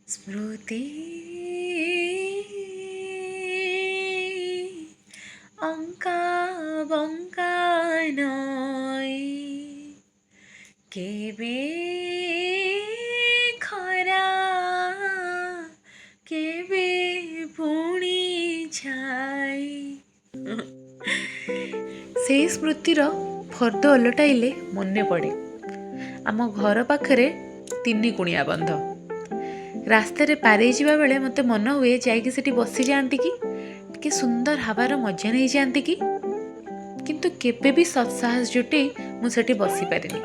स्मृति अंका बंका नई केबे खरा केबे पुणी छाई से स्मृतिर फर्द ओलटाइले मने पड़े आम घर पाखरे तीन कुणिया बंध रास्तार पारे जावा बेले मते मन हुए जाइकी सेठी बसी जाती कि सुंदर हवार मजा नहीं जाती किंतु केबे भी सत्साहस जुटे मुझे बसी पारिनी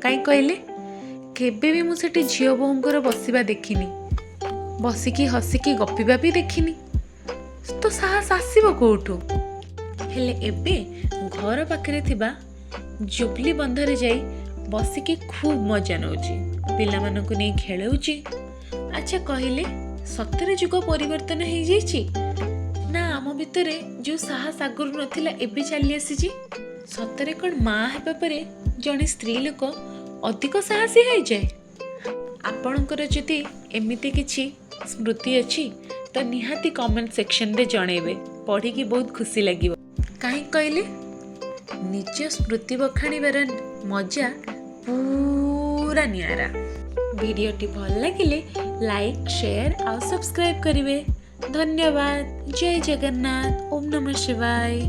कहीं कहले केबे भी मुझे झील बोहूंकर बसवा देखिनी बसिकी हसिकी गपिबा भी देखिनी तो साहस आसब कौटू हेले एबे घर पाखरे थिबा जुबली बंधरे जाई बसिकी खूब मजा नौची पिला मानकु नहीं खेलौची। अच्छा कहले सतरे जुग परिवर्तन हो जाइए ना आम भितर जो साहस आगुरी नथिला एबे चली आसी सतरे कौन माँ हेबा परे जड़े स्त्री लोक अधिक साहसी हो जाए आपणकर जदि एमिति किछि स्मृति अच्छी तो निहाती कमेंट सेक्शन रे जणेबे पढ़ी की बहुत खुशी लगिव कहीं कहले निज स्मृति बखाणीबार मजा पूरा नियारा। वीडियोटी भल लगिले लाइक शेयर और सब्सक्राइब करिवे। धन्यवाद। जय जगन्नाथ। ओम नमः शिवाय।